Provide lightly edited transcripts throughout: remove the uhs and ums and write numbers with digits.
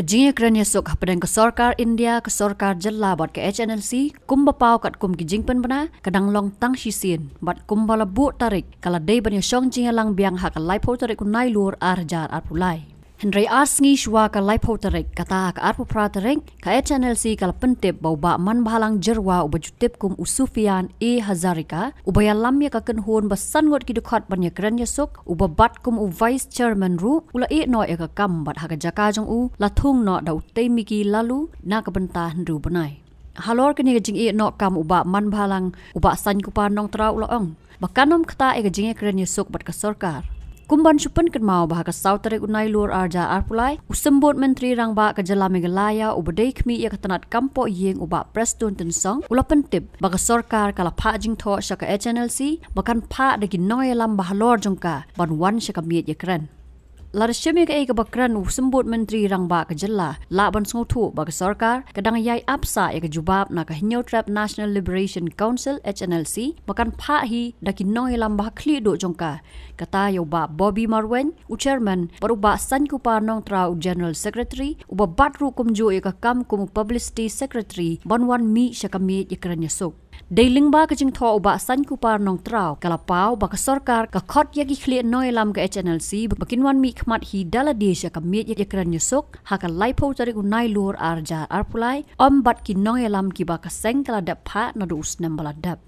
Jingïakren Ïasuk Bteng ke Sarkar India ke Sarkar Jella bat ke HNLC kum bapau kat kum ki jingpen bana kadang long tang shisin bat kum bala bu tarik kala day ban Shong Jingïakren Biang hak laipo tarik ku Nailur arjar arpulai Henry Arsngi shwa ka laipo tarik kata ka arpu pra tarik ka HNLC kala pentip bau ba man bahalang jerwa ubajutip kum usufian Hazarika ubaya lamya ka kenhun basan ngot ki dukhat ban Ïakren Ïasuk ubabat kum vice chairman ru ula no ka kam bat hak jaka jong lathung no da utei miki lalu na ka benta ndu banai halor kini ka jing no kam uba man bahalang uba san kupa nong tra ula ong bakanom kata ka Jingïakren Ïasuk bat ka sarkar Kumban supan kan mau bahaka sautare Nailur arja arpulai usembut menteri rang ba ka jala Meghalaya ubadai kmi ya katanat kampo yeng uba preston tensong ula pentip baka sarkar kala pha jing tho saka HNLC bakan pha dagi noy lam bahalor jongka ban wan saka miet Ïakren Larishemi ka eka bakran usembut menteri rang ba ka jala la ban sngotu baka sarkar kadang yai apsa ya ka jubab na ka hinyo trap National Liberation Council HNLC bakan pha hi dagi noy lam bah kli do jongka kata yo ba Bobby Marwen chairman baru ba san ku pa nong trau general secretary uba batru kumjo ka kam kum publicity secretary banwan mi syakami Ïakren Ïasuk Dailing ba ka jing tho uba san ku par nong trau kala pau ba ka sarkar ka khot yagi khli noy lam ka HNLC bakinwan mi khmat hi dala desha ka mi Ïakren Ïasuk ha ka laipo tarik Nailur arja arpulai bat ki noy lam ki ba ka seng kala dap pha na dus nambala dap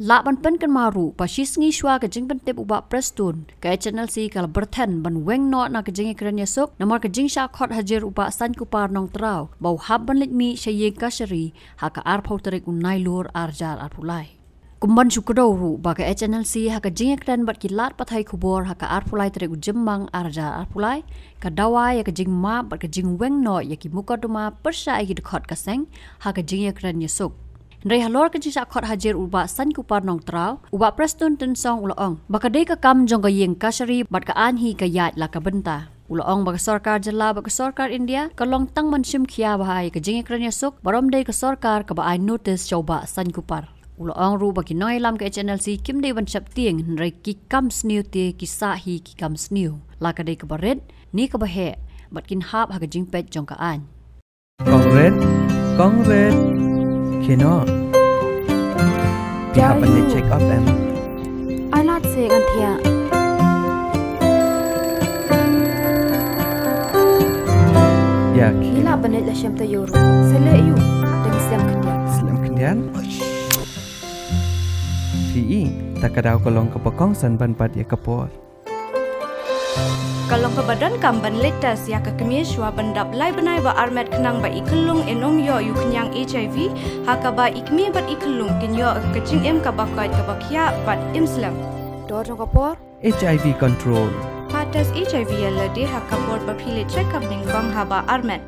Laban pen kan maru pasis ngi shwa ka jing pentip uba preston ka HNLC kala berthen ban weng no na ka Jingïakren Ïasuk namar ka jing sha khot hajer uba san ku par nong trau bau hab ban lit mi shayeng kasari ha ka arpau tarik Nailur arjar arpulai Kumban syukro ru ba ka HNLC ha ka Jingïakren bat kilat pathai kubor ha ka arpulai tarik jembang arjar arpulai ka dawa ya ka jing ma bat ka jing weng no ya ki mukaduma persha ai ki khot ka seng ha ka Jingïakren Ïasuk Ndai halor ka jisa khot hajer uba san ku par nong trau uba preston tensong ulaong baka dei ka kam jong ka yeng kasari bat ka anhi ka yat la ka benta ulaong baka sarkar jala baka sarkar India ka long tang man sim khia bahai ka Jingïakren Ïasuk barom dei ka sarkar ka ba ai notice choba san ku par ulaong ru baki noi lam ka HNLC kim dei ban chap tieng ndai ki kam sniu te ki sa hi ki kam sniu la ka dei ka baret ni ka ba he bat kin hap ha ka jing pet jong ka an Kongret Kino Dia pandai check up em I not say kan thia Ya Ila pandai la syam ta yoro sele yu dan Islam kendian Fi takadaw kolong kapakong san ban pat ya kapor Kalau ke badan kamban letas ya ke kemisywa bandap lai benai ba armet kenang ba ikelung enong yo yu kenyang HIV haka ba ikmi bat ikelung kenyo kecing em ka bakai ka bakya bat Islam. Dor jong kapor HIV control Patas HIV ya lade haka por ba pile check up ning bang haba armet